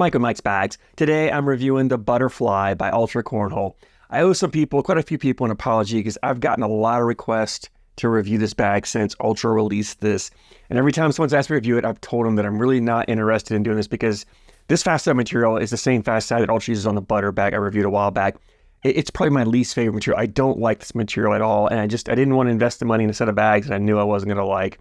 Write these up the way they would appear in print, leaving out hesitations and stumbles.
Mike with Mike's Bags. Today I'm reviewing the Butterfly by Ultra Cornhole. I owe some people, quite a few people, an apology because I've gotten a lot of requests to review this bag since Ultra released this. And every time someone's asked me to review it, I've told them that I'm really not interested in doing this because this fast side material is the same fast side that Ultra uses on the Butter bag I reviewed a while back. It's probably my least favorite material. I don't like this material at all. And I didn't want to invest the money in a set of bags that I knew I wasn't going to like.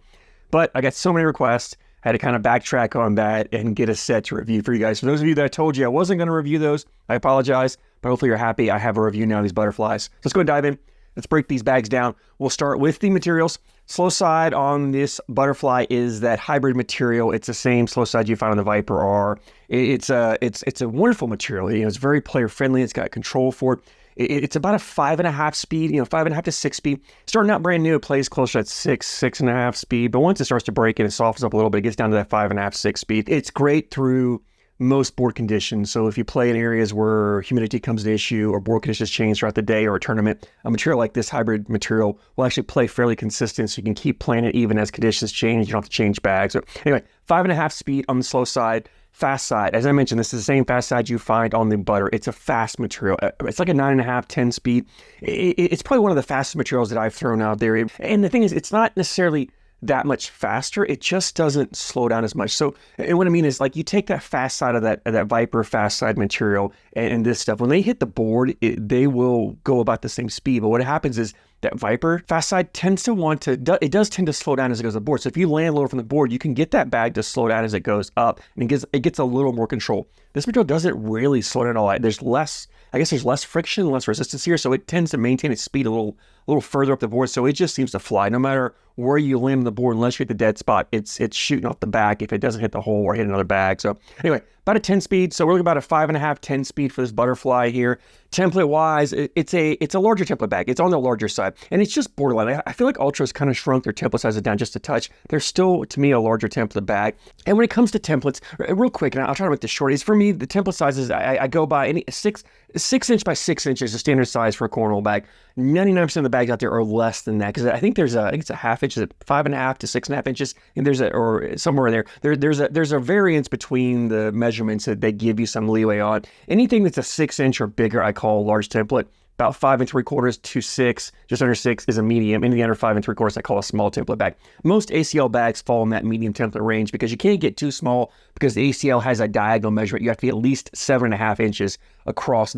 But I got so many requests. I had to kind of backtrack on that and get a set to review for you guys. For those of you that I told you I wasn't going to review those, I apologize, but hopefully you're happy. I have a review now of these butterflies. So let's go and dive in. Let's break these bags down. We'll start with the materials. Slow side on this butterfly is that hybrid material. It's the same slow side you find on the Viper R. It's a wonderful material. You know, it's very player friendly. It's got control for it. It's about a 5.5 speed, 5.5 to 6 speed. Starting out brand new, it plays closer at 6.5 speed. But once it starts to break and it softens up a little bit, it gets down to that 5.5, 6 speed. It's great through most board conditions. So if you play in areas where humidity comes to issue or board conditions change throughout the day or a tournament, a material like this hybrid material will actually play fairly consistent. So you can keep playing it even as conditions change. You don't have to change bags. So anyway, 5.5 speed on the slow side. Fast side, as I mentioned, this is the same fast side you find on the Butter. It's a fast material. It's like a 9.5, 10 speed. It's probably one of the fastest materials that I've thrown out there. And the thing is, it's not necessarily that much faster. It just doesn't slow down as much. So, and what I mean is, like, you take that fast side of that Viper fast side material and this stuff, when they hit the board, they will go about the same speed. But what happens is that Viper fast side tends to it does tend to slow down as it goes to the board. So if you land lower from the board, you can get that bag to slow down as it goes up, and it gets a little more control. This material doesn't really slow down at all. There's less friction, less resistance here, so it tends to maintain its speed a little further up the board. So it just seems to fly no matter where you land on the board, unless you hit the dead spot. It's shooting off the back if it doesn't hit the hole or hit another bag. So anyway, about a 10 speed. So we're looking about a 5.5, 10 speed for this Butterfly here. Template wise, it's a larger template bag. It's on the larger side, and it's just borderline. I feel like Ultra's kind of shrunk their template sizes down just a touch. They're still, to me, a larger template bag. And when it comes to templates, real quick, and I'll try to make this short, is for me, the template sizes, I go by any 6 inch by 6 inches, a standard size for a Cornhole bag. 99% of the bags out there are less than that, because I think it's a half inch, 5.5 to 6.5 inches, and or somewhere in there. There's a variance between the measurements that they give you some leeway on. Anything that's a 6 inch or bigger, I call a large template. About 5 3/4 to 6, just under 6 is a medium. Anything under 5 3/4 I call a small template bag. Most ACL bags fall in that medium template range because you can't get too small because the ACL has a diagonal measurement. You have to be at least 7.5 inches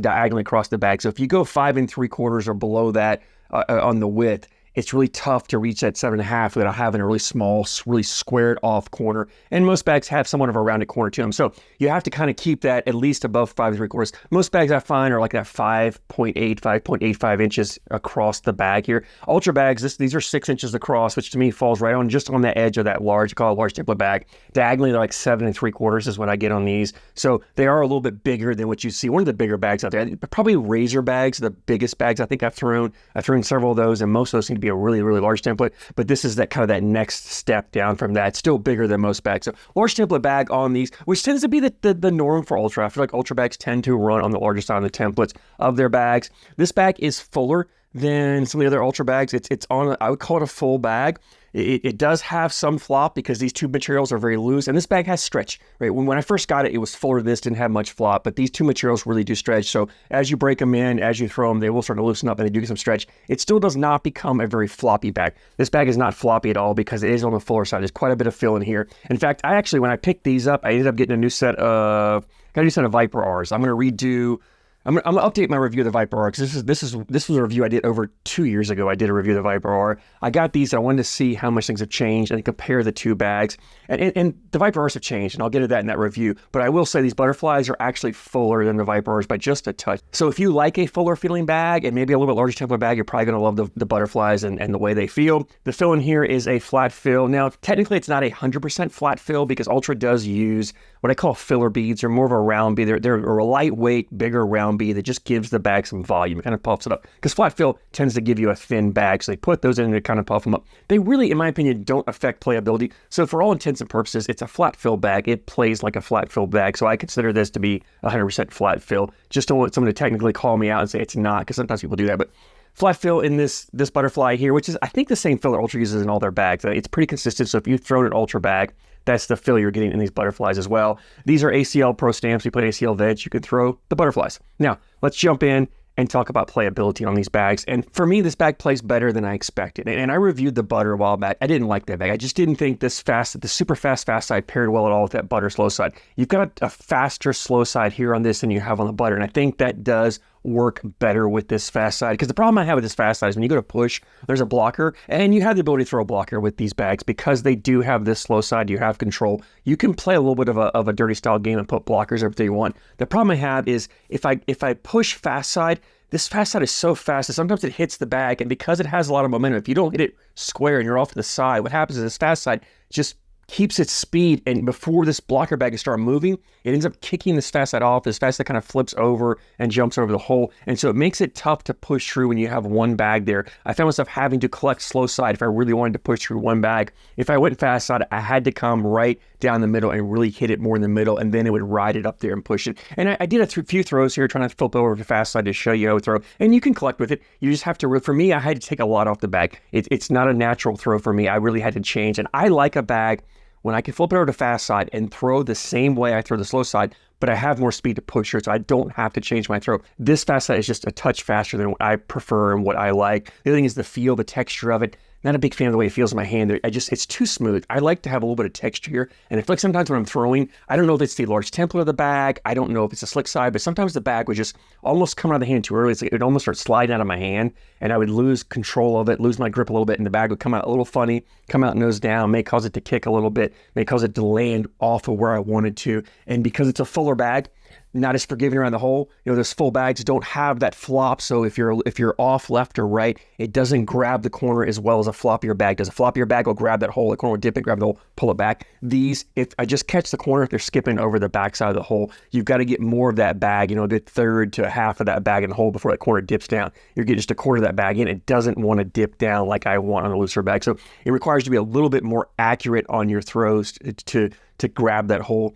diagonally across the bag. So if you go 5 3/4 or below that on the width, it's really tough to reach that 7.5 without having a really small, really squared off corner. And most bags have somewhat of a rounded corner to them. So you have to kind of keep that at least above 5 3/4. Most bags I find are like that 5.85 inches across the bag here. Ultra bags, these are 6 inches across, which to me falls right on just on the edge of that large, call it a large template bag. Diagonally, they're like 7 3/4 is what I get on these. So they are a little bit bigger than what you see. One of the bigger bags out there, probably Razor bags, the biggest bags I think I've thrown. I've thrown several of those, and most of those seem to be a really, really large template, but this is that next step down from that. It's still bigger than most bags. So large template bag on these, which tends to be the norm for Ultra. I feel like Ultra bags tend to run on the larger side of the templates of their bags. This bag is fuller than some of the other Ultra bags. It's on, I would call it a full bag. It does have some flop because these two materials are very loose, and this bag has stretch, right? When I first got it, it was fuller than this, didn't have much flop, but these two materials really do stretch. So as you break them in, as you throw them, they will start to loosen up and they do get some stretch. It still does not become a very floppy bag. This bag is not floppy at all because it is on the fuller side. There's quite a bit of fill in here. In fact, when I picked these up, I ended up getting a new set of Viper Rs. I'm going to update my review of the Viper R because this was a review I did over 2 years ago. I did a review of the Viper R. I got these and I wanted to see how much things have changed and compare the two bags. And the Viper Rs have changed, and I'll get to that in that review. But I will say these Butterflies are actually fuller than the Viper Rs by just a touch. So if you like a fuller feeling bag and maybe a little bit larger template bag, you're probably going to love the Butterflies and the way they feel. The fill in here is a flat fill. Now, technically it's not 100% flat fill because Ultra does use what I call filler beads. Or more of a round bead. They're a lightweight, bigger round bead that just gives the bag some volume. It kind of puffs it up. Because flat fill tends to give you a thin bag, so they put those in to kind of puff them up. They really, in my opinion, don't affect playability. So for all intents and purposes, it's a flat fill bag. It plays like a flat fill bag. So I consider this to be 100% flat fill. Just don't want someone to technically call me out and say it's not, because sometimes people do that. But flat fill in this butterfly here, which is, I think, the same fill that Ultra uses in all their bags. It's pretty consistent. So if you throw an Ultra bag, that's the fill you're getting in these butterflies as well. These are ACL Pro stamps. You put ACL veg, you can throw the butterflies. Now, let's jump in and talk about playability on these bags. And for me, this bag plays better than I expected. And I reviewed the butter a while back. I didn't like that bag. I just didn't think the super fast side paired well at all with that butter slow side. You've got a faster slow side here on this than you have on the butter. And I think that does work better with this fast side, because the problem I have with this fast side is when you go to push, there's a blocker, and you have the ability to throw a blocker with these bags because they do have this slow side. You have control. You can play a little bit of a dirty style game and put blockers everything you want. The problem I have is if I push fast side, this fast side is so fast that sometimes it hits the bag, and because it has a lot of momentum, if you don't hit it square and you're off to the side, what happens is this fast side just keeps its speed, and before this blocker bag can start moving, it ends up kicking this fast side off. This fast side kind of flips over and jumps over the hole, and so it makes it tough to push through when you have one bag there. I found myself having to collect slow side if I really wanted to push through one bag. If I went fast side, I had to come right down the middle and really hit it more in the middle, and then it would ride it up there and push it. And I did a few throws here trying to flip over to fast side to show you how to throw, and you can collect with it. You just have to, for me, I had to take a lot off the bag. It's not a natural throw for me. I really had to change, and I like a bag when I can flip it over to fast side and throw the same way I throw the slow side, but I have more speed to push here, so I don't have to change my throw. This fast side is just a touch faster than what I prefer and what I like. The other thing is the feel, the texture of it. Not a big fan of the way it feels in my hand. It's too smooth. I like to have a little bit of texture here. And I feel like sometimes when I'm throwing, I don't know if it's the large template of the bag. I don't know if it's a slick side, but sometimes the bag would just almost come out of the hand too early. It's like it would almost start sliding out of my hand, and I would lose control of it, lose my grip a little bit, and the bag would come out a little funny, come out nose down, may cause it to kick a little bit, may cause it to land off of where I wanted to. And because it's a fuller bag, not as forgiving around the hole. Those full bags don't have that flop. So if you're off left or right, it doesn't grab the corner as well as a floppier bag does. A floppier bag will grab that hole. The corner will dip it, grab the hole, pull it back. These, if I just catch the corner, if they're skipping over the backside of the hole, you've got to get more of that bag, the third to half of that bag in the hole before that corner dips down. You're getting just a quarter of that bag in. It doesn't want to dip down like I want on a looser bag. So it requires you to be a little bit more accurate on your throws to grab that hole.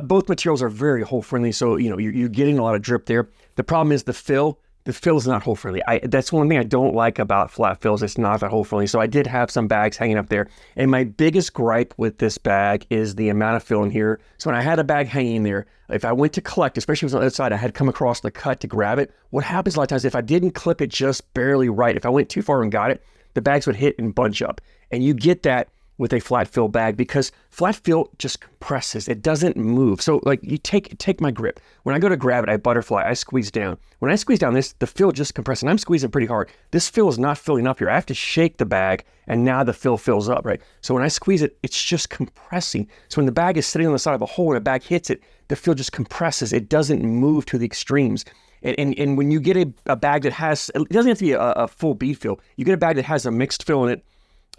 Both materials are very hole friendly, so you're getting a lot of drip there. The problem is the fill. The fill is not hole friendly. That's one thing I don't like about flat fills. It's not that hole friendly. So I did have some bags hanging up there, and my biggest gripe with this bag is the amount of fill in here. So when I had a bag hanging there, if I went to collect, especially if it was on the other side, I had come across the cut to grab it. What happens a lot of times if I didn't clip it just barely right, if I went too far and got it, the bags would hit and bunch up, and you get that with a flat fill bag because flat fill just compresses. It doesn't move. So like you take my grip. When I go to grab it, I butterfly, I squeeze down. When I squeeze down the fill just compresses, and I'm squeezing pretty hard. This fill is not filling up here. I have to shake the bag, and now the fill fills up, right? So when I squeeze it, it's just compressing. So when the bag is sitting on the side of a hole and a bag hits it, the fill just compresses. It doesn't move to the extremes. And when you get a bag that has, it doesn't have to be a full bead fill. You get a bag that has a mixed fill in it,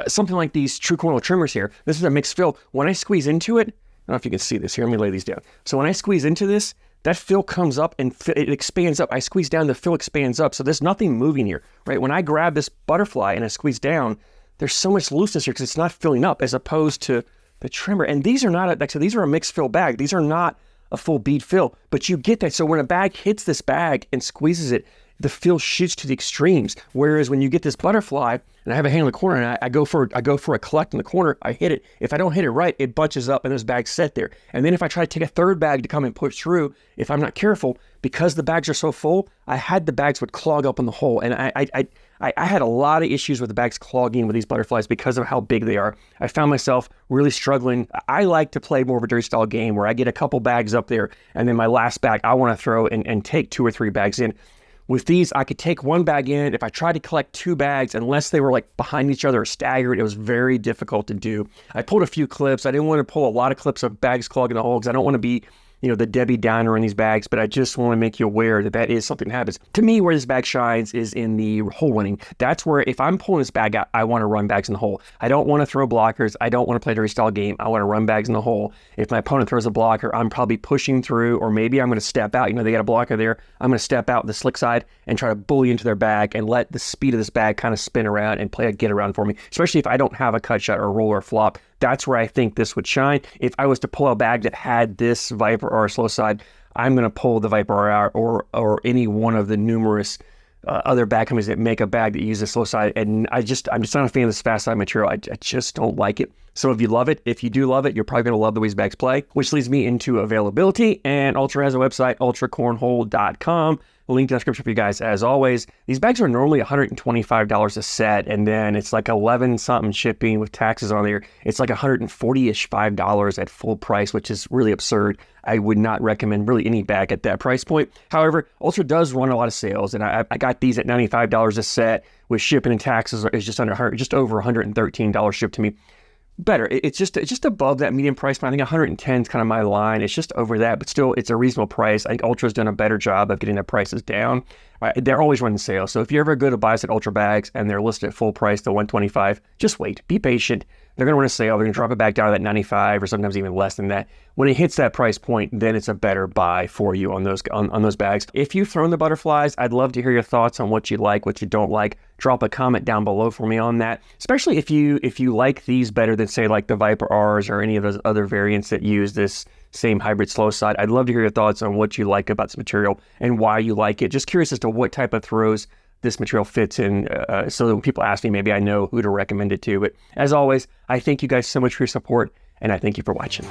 something like these True Cornhole trimmers here. This is a mixed fill. When I squeeze into it, I don't know if you can see this here. Let me lay these down. So when I squeeze into this, that fill comes up and it expands up. I squeeze down, the fill expands up. So there's nothing moving here, right? When I grab this butterfly and I squeeze down, there's so much looseness here because it's not filling up as opposed to the trimmer. And these are not, these are a mixed fill bag. These are not a full bead fill, but you get that. So when a bag hits this bag and squeezes it, the fill shoots to the extremes. Whereas when you get this butterfly, and I have a hand in the corner, and I go for a collect in the corner, I hit it. If I don't hit it right, it bunches up, and those bags sit there. And then if I try to take a third bag to come and push through, if I'm not careful, because the bags are so full, the bags would clog up in the hole. And I had a lot of issues with the bags clogging with these butterflies because of how big they are. I found myself really struggling. I like to play more of a dirty style game where I get a couple bags up there, and then my last bag I want to throw and take 2 or 3 bags in. With these, I could take one bag in. If I tried to collect 2 bags, unless they were like behind each other or staggered, it was very difficult to do. I pulled a few clips. I didn't want to pull a lot of clips of bags clogging the hole because I don't want to be the Debbie Downer in these bags, but I just want to make you aware that is something that happens. To me, where this bag shines is in the hole running. That's where if I'm pulling this bag out, I want to run bags in the hole. I don't want to throw blockers. I don't want to play a dirty style game. I want to run bags in the hole. If my opponent throws a blocker, I'm probably pushing through, or maybe I'm going to step out. They got a blocker there. I'm going to step out the slick side and try to bully into their bag and let the speed of this bag kind of spin around and play a get around for me, especially if I don't have a cut shot or a roll or a flop. That's where I think this would shine. If I was to pull a bag that had this Viper or a slow side, I'm going to pull the Viper or any one of the numerous other bag companies that make a bag that uses slow side, and I'm just not a fan of this fast side material. I just don't like it. So if you love it, if you do love it, you're probably going to love the way these bags play, which leads me into availability. And Ultra has a website, ultracornhole.com. Link in the description for you guys, as always. These bags are normally $125 a set, and then it's like 11 something shipping with taxes on there. It's like $140-ish, $5 at full price, which is really absurd. I would not recommend really any bag at that price point. However, Ultra does run a lot of sales, and I got these at $95 a set with shipping and taxes is just over $113 shipped to me. Better. It's just above that medium price point. I think 110 is kind of my line. It's just over that, but still, it's a reasonable price. I think Ultra's done a better job of getting their prices down. They're always running sales. So if you ever go to buy us at Ultra Bags and they're listed at full price to $125, just wait. Be patient. They're going to run a sale. They're going to drop it back down to that 95 or sometimes even less than that. When it hits that price point, then it's a better buy for you on those bags. If you've thrown the butterflies, I'd love to hear your thoughts on what you like, what you don't like. Drop a comment down below for me on that, especially if you like these better than, say, like the Viper R's or any of those other variants that use this same hybrid slow side. I'd love to hear your thoughts on what you like about this material and why you like it. Just curious as to what type of throws this material fits in, so that when people ask me, maybe I know who to recommend it to. But as always, I thank you guys so much for your support, and I thank you for watching.